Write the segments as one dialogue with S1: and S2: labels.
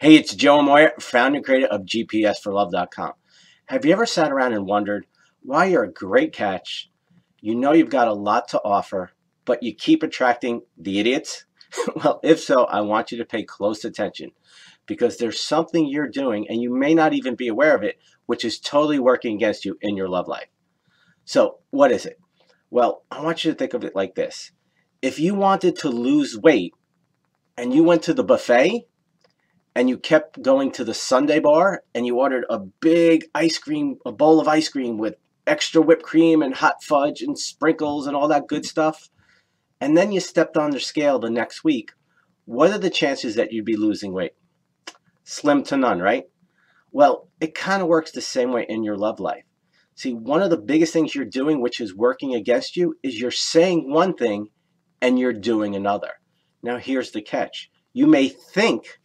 S1: Hey, it's Joe Amoia, founder and creator of GPSforlove.com. Have you ever sat around and wondered why you're a great catch, you know you've got a lot to offer, but you keep attracting the idiots? Well, if so, I want you to pay close attention because there's something you're doing and you may not even be aware of it, which is totally working against you in your love life. So what is it? Well, I want you to think of it like this. If you wanted to lose weight and you went to the buffet, and you kept going to the sundae bar and you ordered a big ice cream, a bowl of ice cream with extra whipped cream and hot fudge and sprinkles and all that good stuff, and then you stepped on the scale the next week, what are the chances that you'd be losing weight? Slim to none, right? Well, it kind of works the same way in your love life. See, one of the biggest things you're doing, which is working against you, is you're saying one thing and you're doing another. Now, here's the catch. You may think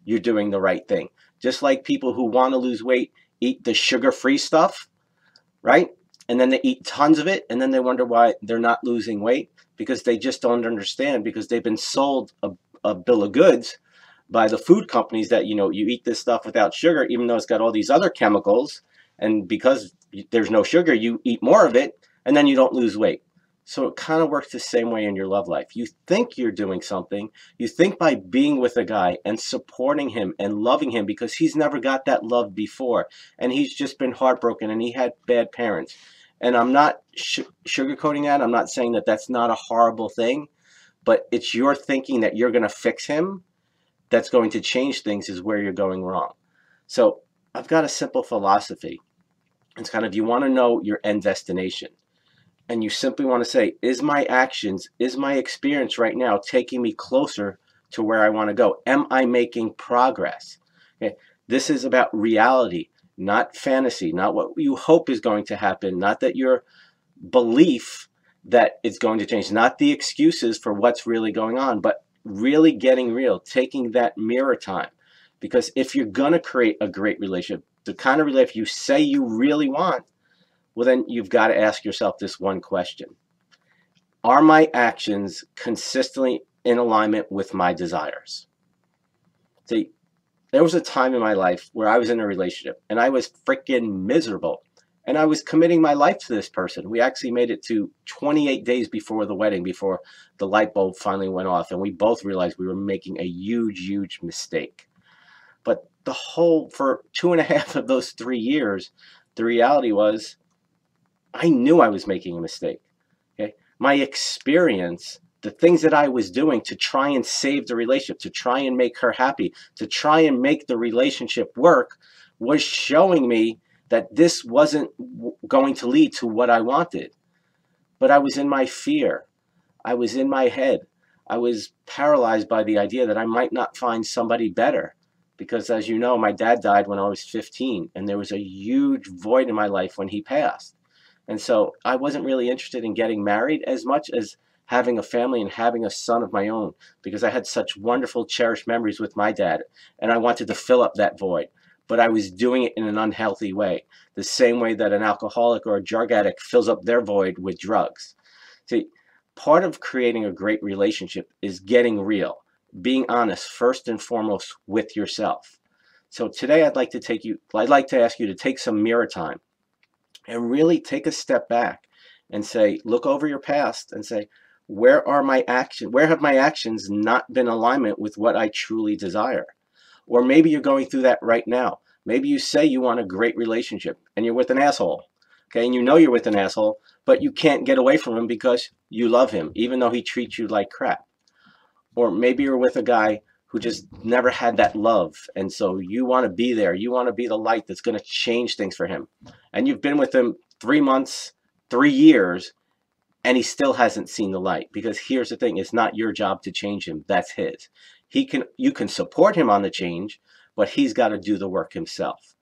S1: you're doing the right thing. Just like people who want to lose weight eat the sugar-free stuff, right? And then they eat tons of it, and then they wonder why they're not losing weight, because they just don't understand, because they've been sold a bill of goods by the food companies that, you eat this stuff without sugar, even though it's got all these other chemicals, and because there's no sugar, you eat more of it, and then you don't lose weight. So it kind of works the same way in your love life. You think you're doing something. You think by being with a guy and supporting him and loving him because he's never got that love before. And he's just been heartbroken and he had bad parents. And I'm not sugarcoating that. I'm not saying that that's not a horrible thing. But it's your thinking that you're going to fix him that's going to change things is where you're going wrong. So I've got a simple philosophy. It's kind of, you want to know your end destination. And you simply want to say, is my actions, is my experience right now taking me closer to where I want to go? Am I making progress? Okay. This is about reality, not fantasy, not what you hope is going to happen, not that your belief that it's going to change, not the excuses for what's really going on, but really getting real, taking that mirror time. Because if you're going to create a great relationship, the kind of relationship you say you really want, well, then you've got to ask yourself this one question. Are my actions consistently in alignment with my desires? See, there was a time in my life where I was in a relationship and I was freaking miserable. And I was committing my life to this person. We actually made it to 28 days before the wedding, before the light bulb finally went off. And we both realized we were making a huge, huge mistake. But for 2.5 of those 3 years, the reality was, I knew I was making a mistake. Okay, my experience, the things that I was doing to try and save the relationship, to try and make her happy, to try and make the relationship work, was showing me that this wasn't going to lead to what I wanted. But I was in my fear. I was in my head. I was paralyzed by the idea that I might not find somebody better. Because as you know, my dad died when I was 15, and there was a huge void in my life when he passed. And so I wasn't really interested in getting married as much as having a family and having a son of my own, because I had such wonderful, cherished memories with my dad, and I wanted to fill up that void. But I was doing it in an unhealthy way, the same way that an alcoholic or a drug addict fills up their void with drugs. See, part of creating a great relationship is getting real, being honest first and foremost with yourself. So today I'd like to ask you to take some mirror time and really take a step back and say, look over your past and say, where have my actions not been in alignment with what I truly desire? Or maybe you're going through that right now. Maybe you say you want a great relationship and you're with an asshole. Okay, and you know you're with an asshole, but you can't get away from him because you love him, even though he treats you like crap. Or maybe you're with a guy who just never had that love, and so you want to be there. You want to be the light that's going to change things for him. And you've been with him 3 months, 3 years, and he still hasn't seen the light. Because here's the thing, it's not your job to change him, that's his. You can support him on the change, but he's got to do the work himself.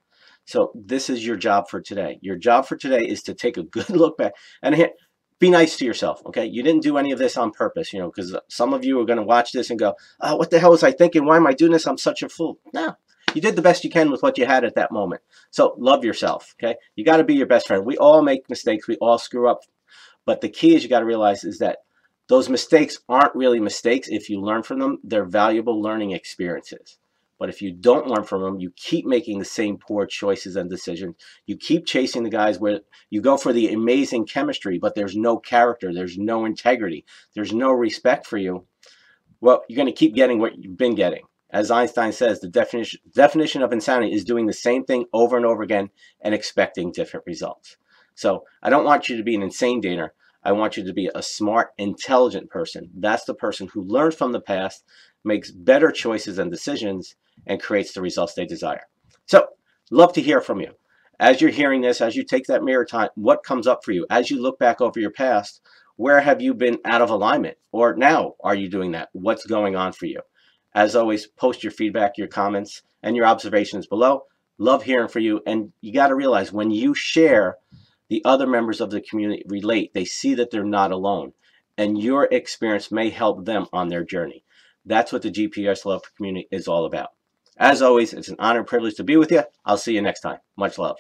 S1: So this is your job for today. Your job for today is to take a good look back and be nice to yourself, okay? You didn't do any of this on purpose, because some of you are going to watch this and go, oh, what the hell was I thinking? Why am I doing this? I'm such a fool. No, you did the best you can with what you had at that moment. So love yourself, okay? You got to be your best friend. We all make mistakes. We all screw up. But the key is you got to realize is that those mistakes aren't really mistakes if you learn from them. They're valuable learning experiences. But if you don't learn from them, you keep making the same poor choices and decisions. You keep chasing the guys where you go for the amazing chemistry, but there's no character, there's no integrity, there's no respect for you. Well, you're going to keep getting what you've been getting. As Einstein says, the definition of insanity is doing the same thing over and over again and expecting different results. So I don't want you to be an insane dater. I want you to be a smart, intelligent person. That's the person who learns from the past, makes better choices and decisions, and creates the results they desire. So, love to hear from you. As you're hearing this, as you take that mirror time, what comes up for you? As you look back over your past, where have you been out of alignment? Or now, are you doing that? What's going on for you? As always, post your feedback, your comments, and your observations below. Love hearing from you. And you got to realize when you share, the other members of the community relate. They see that they're not alone. And your experience may help them on their journey. That's what the GPS Love community is all about. As always, it's an honor and privilege to be with you. I'll see you next time. Much love.